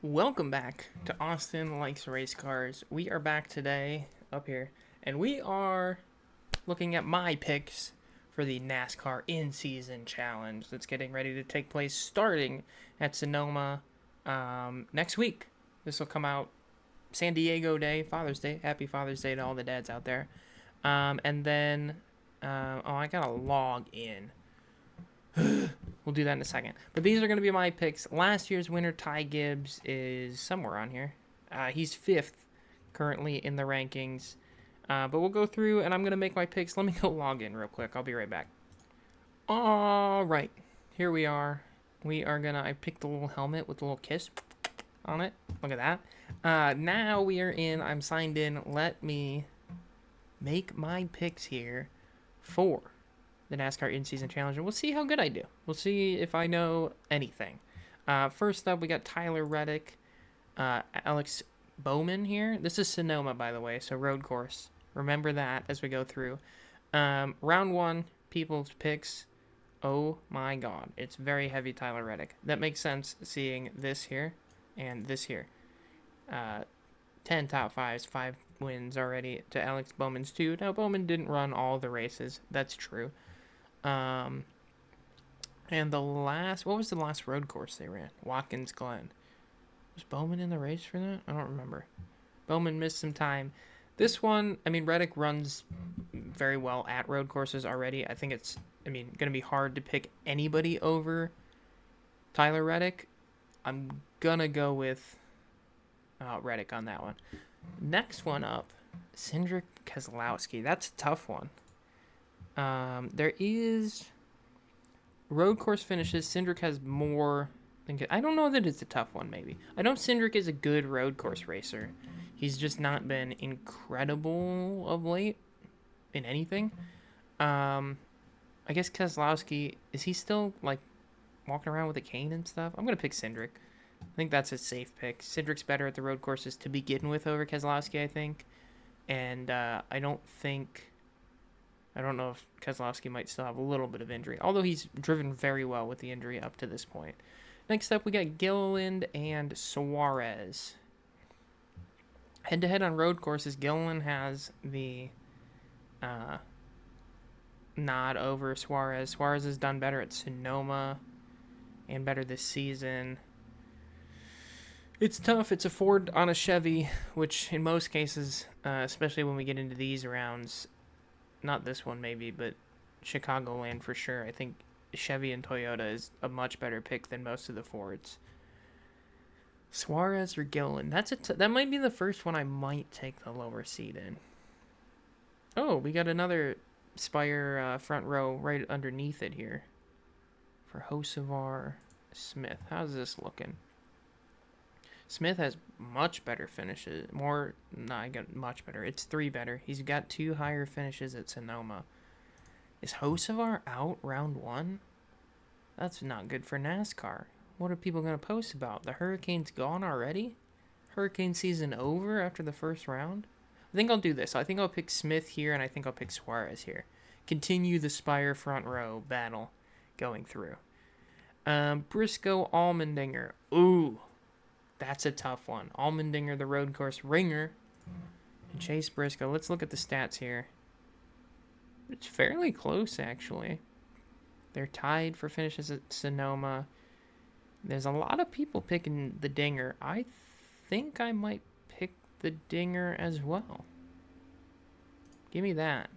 Welcome back to Austin Likes Race Cars. We are back today up here, and we are looking at my picks for the NASCAR In-Season challenge that's getting ready to take place starting at Sonoma next week. This will come out San Diego Day, Father's Day. Happy Father's Day to all the dads out there. And then, I gotta log in. We'll do that in a second. But these are going to be my picks. Last year's winner, Ty Gibbs, is somewhere on here. He's 5th currently in the rankings. But we'll go through, and I'm going to make my picks. Let me go log in real quick. I'll be right back. All right. Here we are. I picked the little helmet with the little kiss on it. Look at that. Now we are in. I'm signed in. Let me make my picks here for the NASCAR In-Season Challenge, and we'll see how good I do. We'll see if I know anything. First up, we got Tyler Reddick, Alex Bowman here. This is Sonoma, by the way, so road course. Remember that as we go through. Round 1, people's picks. Oh my god, it's very heavy Tyler Reddick. That makes sense, seeing this here and this here. 10 top 5s, 5 wins already to Alex Bowman's 2. Now, Bowman didn't run all the races. That's true. And what was the last road course they ran? Watkins Glen. Was Bowman in the race for that? I don't remember. Bowman missed some time. This one, Reddick runs very well at road courses already. I think it's, going to be hard to pick anybody over Tyler Reddick. I'm going to go with Reddick on that one. Next one up, Cindric Keselowski. That's a tough one. There is road course finishes. Cindric has more. I don't know that it's a tough one, maybe. I know Cindric is a good road course racer. He's just not been incredible of late in anything. I guess Keselowski, is he still, walking around with a cane and stuff? I'm going to pick Cindric. I think that's a safe pick. Cindric's better at the road courses to begin with over Keselowski, I think. And I don't know if Keselowski might still have a little bit of injury, although he's driven very well with the injury up to this point. Next up, we got Gilliland and Suarez. Head-to-head on road courses, Gilliland has the nod over Suarez. Suarez has done better at Sonoma and better this season. It's tough. It's a Ford on a Chevy, which in most cases, especially when we get into these rounds, not this one maybe, but Chicagoland for sure. I think Chevy and Toyota is a much better pick than most of the Fords. Suarez or Gilliland. That might be the first one I might take the lower seat in. Oh, we got another Spire front row right underneath it here for Hocevar Smith. How's this looking? Smith has much better finishes. I got much better. It's 3 better. He's got 2 higher finishes at Sonoma. Is Hocevar out round 1? That's not good for NASCAR. What are people going to post about? The Hurricane's gone already? Hurricane season over after the first round? I think I'll do this. I think I'll pick Smith here, and I think I'll pick Suarez here. Continue the Spire front row battle going through. Briscoe Allmendinger. Ooh. That's a tough one. Allmendinger, the road course ringer, and Chase Briscoe. Let's look at the stats here. It's fairly close, actually. They're tied for finishes at Sonoma. There's a lot of people picking the Dinger. I think I might pick the Dinger as well. Give me that.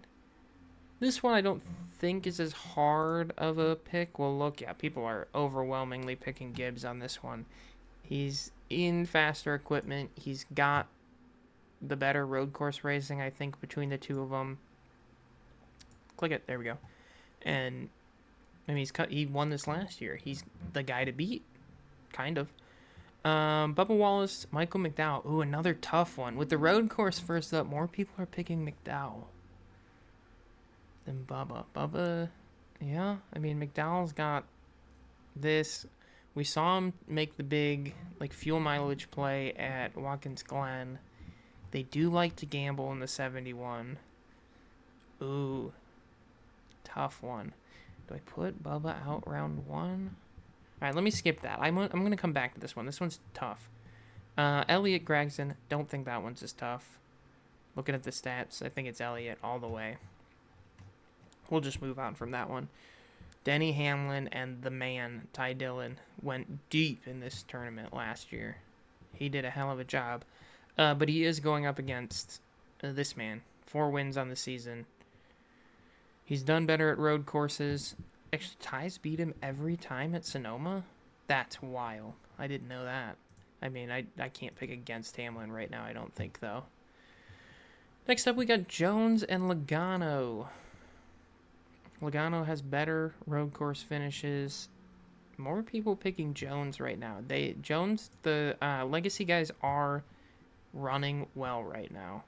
This one I don't think is as hard of a pick. Well, look, yeah, people are overwhelmingly picking Gibbs on this one. He's in faster equipment. He's got the better road course racing, I think, between the two of them. Click it. There we go. And, he won this last year. He's the guy to beat, kind of. Bubba Wallace, Michael McDowell. Ooh, another tough one. With the road course first up, more people are picking McDowell than Bubba. Bubba, yeah. McDowell's got this. We saw him make the big, fuel mileage play at Watkins Glen. They do like to gamble in the 71. Ooh. Tough one. Do I put Bubba out round 1? All right, let me skip that. I'm going to come back to this one. This one's tough. Elliott Gregson, don't think that one's as tough. Looking at the stats, I think it's Elliott all the way. We'll just move on from that one. Denny Hamlin and the man, Ty Dillon, went deep in this tournament last year. He did a hell of a job. But he is going up against this man. 4 wins on the season. He's done better at road courses. Actually, Ty's beat him every time at Sonoma? That's wild. I didn't know that. I mean, I can't pick against Hamlin right now, I don't think, though. Next up, we got Jones and Logano. Logano has better road course finishes. More people picking Jones right now. Jones, the Legacy guys are running well right now.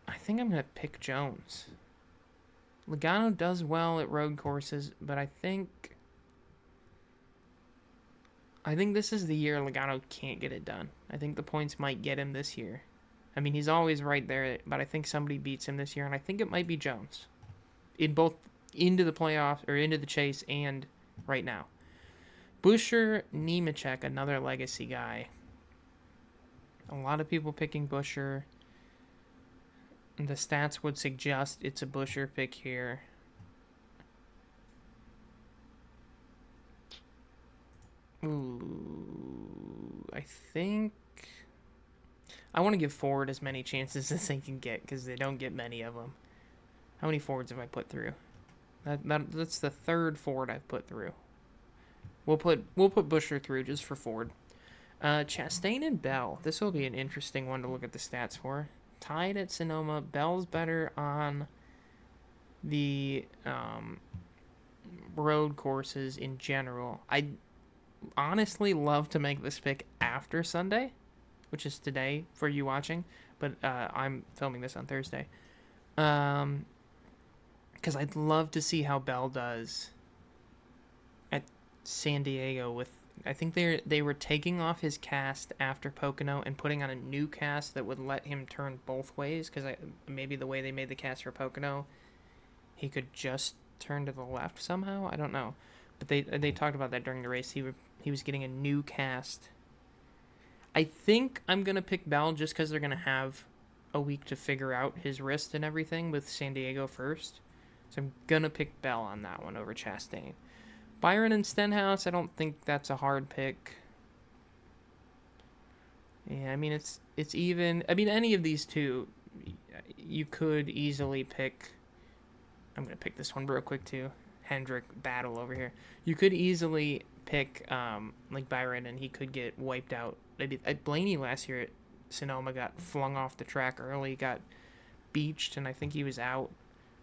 I think I'm going to pick Jones. Logano does well at road courses, but I think this is the year Logano can't get it done. I think the points might get him this year. I mean, he's always right there, but I think somebody beats him this year, and I think it might be Jones. In both into the playoffs, or into the chase, and right now. Buescher, Nemechek, another Legacy guy. A lot of people picking Buescher. The stats would suggest it's a Buescher pick here. Ooh, I think I want to give Ford as many chances as they can get because they don't get many of them. How many Fords have I put through? That's the 3rd Ford I've put through. We'll put Buescher through just for Ford. Chastain and Bell. This will be an interesting one to look at the stats for. Tied at Sonoma. Bell's better on the road courses in general. I honestly love to make this pick after Sunday, which is today for you watching, but I'm filming this on Thursday. Because I'd love to see how Bell does at San Diego with. I think they were taking off his cast after Pocono and putting on a new cast that would let him turn both ways. Because maybe the way they made the cast for Pocono, he could just turn to the left somehow. I don't know, but they talked about that during the race. He was getting a new cast. I think I'm gonna pick Bell just because they're gonna have a week to figure out his wrist and everything with San Diego first. So I'm gonna pick Bell on that one over Chastain. Byron and Stenhouse, I don't think that's a hard pick. Yeah, I mean, it's even. I mean, any of these two, you could easily pick. I'm going to pick this one real quick, too. Hendrick battle over here. You could easily pick, like, Byron, and he could get wiped out. Blaney last year at Sonoma got flung off the track early, got beached, and I think he was out.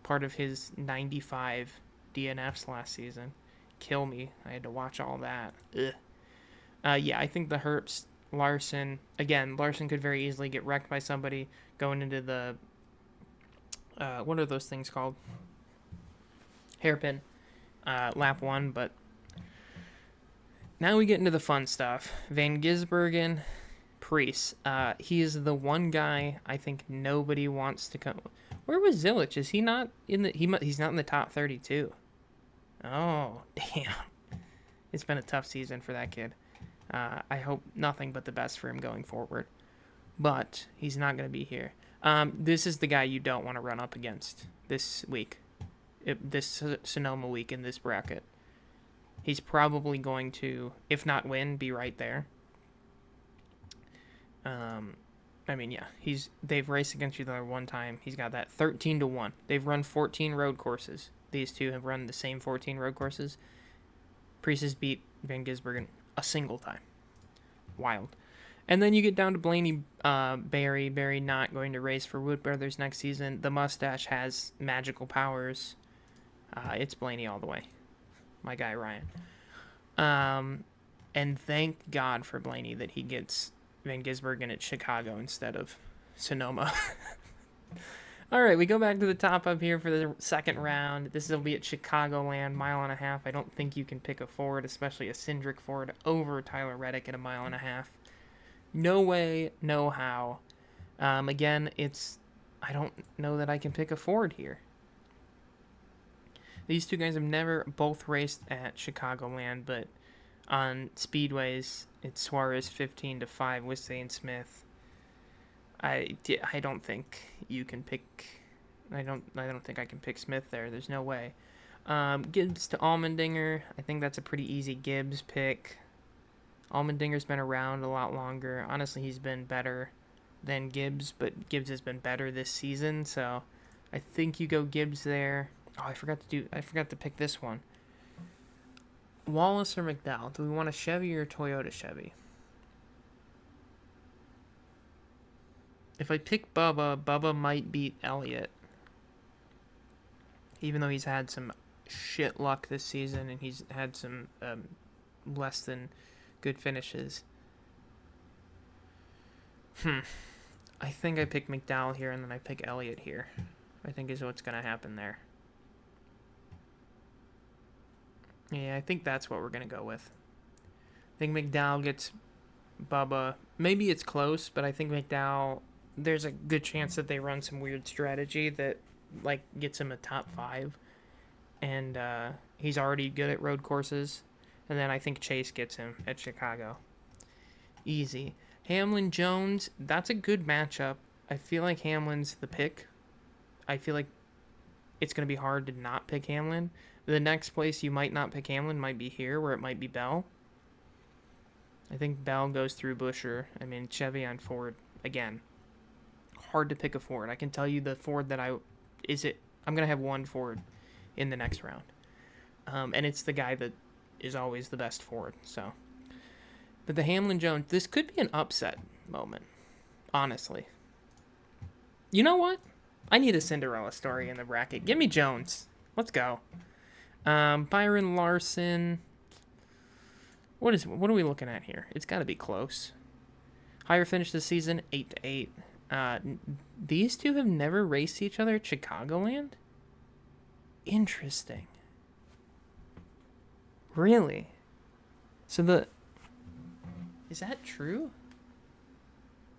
Part of his 95 DNFs last season. Kill me. I had to watch all that. Ugh. Yeah, I think the Herps, Larson, again, Larson could very easily get wrecked by somebody going into the, what are those things called? Hairpin, lap 1, but now we get into the fun stuff. Van Gisbergen, Preece. He is the one guy I think nobody wants to come. Where was Zilich? Is he not in the, he's not in the top 32. Oh, damn. It's been a tough season for that kid. I hope nothing but the best for him going forward. But he's not going to be here. This is the guy you don't want to run up against this week. This Sonoma week in this bracket. He's probably going to, if not win, be right there. I mean, yeah, they've raced against each other one time. He's got that 13-1. They've run 14 road courses. These two have run the same 14 road courses. Preece has beat Van Gisbergen a single time. Wild. And then you get down to Blaney Barry. Barry not going to race for Wood Brothers next season. The mustache has magical powers. It's Blaney all the way. My guy Ryan. And thank God for Blaney that he gets Van Gisbergen at Chicago instead of Sonoma. All right, we go back to the top up here for the second round. This will be at Chicagoland, 1.5 miles. I don't think you can pick a Ford, especially a Cindric Ford, over Tyler Reddick at 1.5 miles. No way, no how. Again, I don't know that I can pick a Ford here. These two guys have never both raced at Chicagoland, but On speedways, it's Suarez 15-5 with Zane Smith. I don't think you can pick. I don't think I can pick Smith there. There's no way. Gibbs to Allmendinger. I think that's a pretty easy Gibbs pick. Allmendinger's been around a lot longer. Honestly, he's been better than Gibbs, but Gibbs has been better this season, so I think you go Gibbs there. Oh, I forgot to pick this one. Wallace or McDowell? Do we want a Chevy or a Toyota Chevy? If I pick Bubba might beat Elliott. Even though he's had some shit luck this season and he's had some less than good finishes. I think I pick McDowell here and then I pick Elliott here. I think is what's going to happen there. Yeah, I think that's what we're going to go with. I think McDowell gets Bubba. Maybe it's close, but I think McDowell, there's a good chance that they run some weird strategy that like gets him a top 5. And he's already good at road courses. And then I think Chase gets him at Chicago. Easy. Hamlin-Jones, that's a good matchup. I feel like Hamlin's the pick. I feel like it's going to be hard to not pick Hamlin. The next place you might not pick Hamlin might be here, where it might be Bell. I think Bell goes through Buescher. I mean, Chevy on Ford. Again, hard to pick a Ford. I can tell you the Ford that I'm going to have one Ford in the next round. And it's the guy that is always the best Ford. So, but the Hamlin-Jones, this could be an upset moment, honestly. You know what? I need a Cinderella story in the bracket. Give me Jones. Let's go. Byron Larson. What are we looking at here? It's got to be close. Higher finish this season, 8-8. These two have never raced each other at Chicagoland? Interesting. Really? So is that true?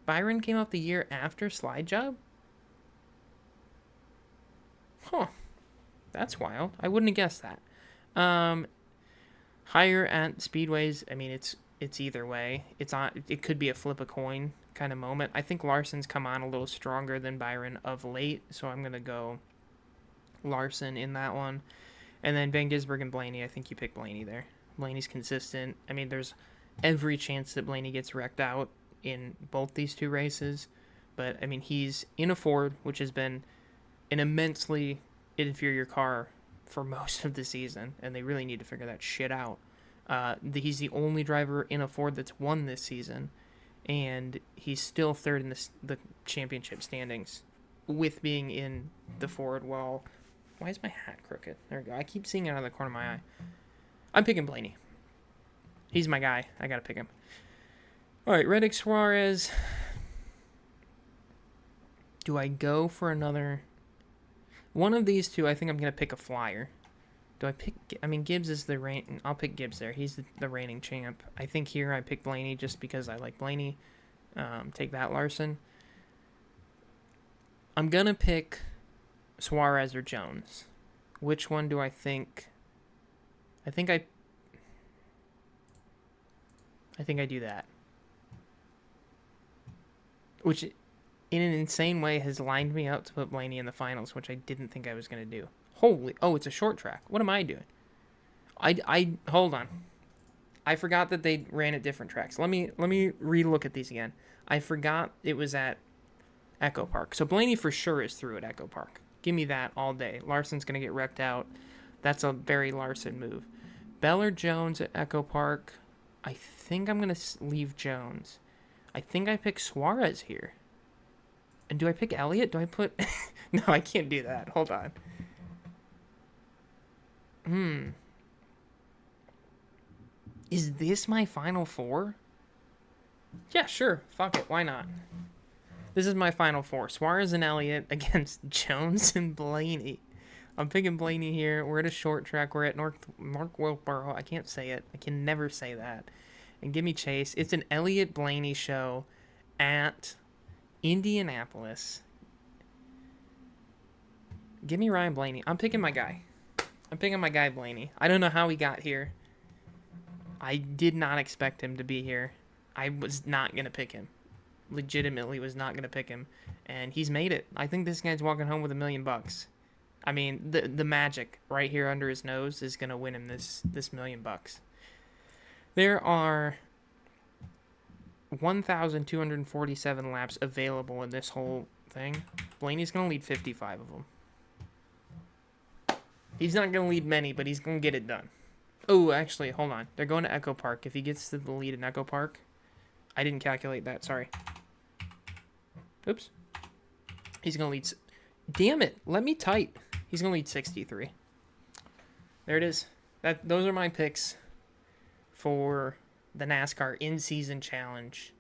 Byron came up the year after Slide Job? Huh. That's wild. I wouldn't have guessed that. Higher at speedways, I mean, it's either way. It could be a flip a coin kind of moment. I think Larson's come on a little stronger than Byron of late, so I'm going to go Larson in that one. And then Van Gisbergen and Blaney, I think you pick Blaney there. Blaney's consistent. I mean, there's every chance that Blaney gets wrecked out in both these two races. But, I mean, he's in a Ford, which has been an immensely inferior car for most of the season, and they really need to figure that shit out. He's the only driver in a Ford that's won this season, and he's still third in the championship standings with being in the Ford. Well, why is my hat crooked? There we go. I keep seeing it out of the corner of my eye. I'm picking Blaney. He's my guy. I gotta pick him. All right, Reddick Suarez. Do I go for another? One of these two, I think I'm going to pick a flyer. Do I pick? I mean, Gibbs is the reign. I'll pick Gibbs there. He's the reigning champ. I think here I pick Blaney just because I like Blaney. Take that, Larson. I'm going to pick Suarez or Jones. Which one do I think? I think I do that. Which, in an insane way, has lined me up to put Blaney in the finals, which I didn't think I was going to do. Oh, it's a short track. What am I doing? Hold on. I forgot that they ran at different tracks. Let me re-look at these again. I forgot it was at Echo Park. So Blaney for sure is through at Echo Park. Give me that all day. Larson's going to get wrecked out. That's a very Larson move. Bell or Jones at Echo Park. I think I'm going to leave Jones. I think I pick Suarez here. And do I pick Elliott? Do I put... No, I can't do that. Hold on. Is this my final four? Yeah, sure. Fuck it. Why not? This is my final four. Suarez and Elliott against Jones and Blaney. I'm picking Blaney here. We're at a short track. We're at North Wilkesboro. I can't say it. I can never say that. And give me Chase. It's an Elliott-Blaney show at Indianapolis. Give me Ryan Blaney. I'm picking my guy. I'm picking my guy, Blaney. I don't know how he got here. I did not expect him to be here. I was not going to pick him. Legitimately was not going to pick him. And he's made it. I think this guy's walking home with $1 million. I mean, the magic right here under his nose is going to win him this $1 million. There are 1,247 laps available in this whole thing. Blaney's going to lead 55 of them. He's not going to lead many, but he's going to get it done. Oh, actually, hold on. They're going to Echo Park. If he gets to the lead in Echo Park, I didn't calculate that. Sorry. Oops. He's going to lead... Damn it. Let me type. He's going to lead 63. There it is. Those are my picks for the NASCAR In-Season Challenge.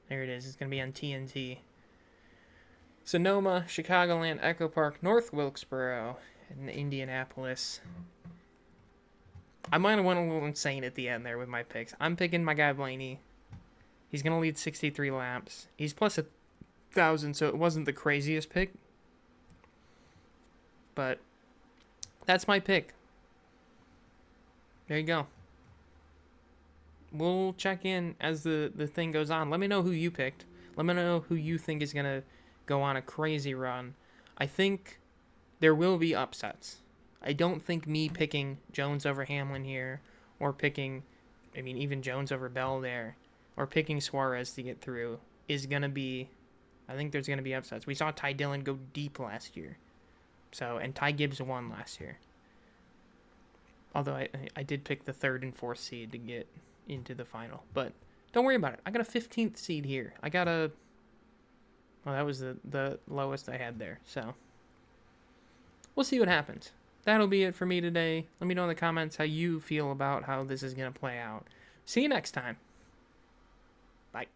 There it is. It's going to be on TNT. Sonoma, Chicagoland, Echo Park, North Wilkesboro, and Indianapolis. I might have went a little insane at the end there with my picks. I'm picking my guy Blaney. He's going to lead 63 laps. He's plus 1,000, so it wasn't the craziest pick. But that's my pick. There you go. We'll check in as the thing goes on. Let me know who you picked. Let me know who you think is going to go on a crazy run. I think there will be upsets. I don't think me picking Jones over Hamlin here, or picking, I mean, even Jones over Bell there, or picking Suarez to get through is going to be, I think there's going to be upsets. We saw Ty Dillon go deep last year. So, and Ty Gibbs won last year. Although I did pick the 3rd and 4th seed to get into the final. But don't worry about it. I got a 15th seed here. I got a, well, that was the lowest I had there. So, we'll see what happens. That'll be it for me today. Let me know in the comments how you feel about how this is going to play out. See you next time. Bye.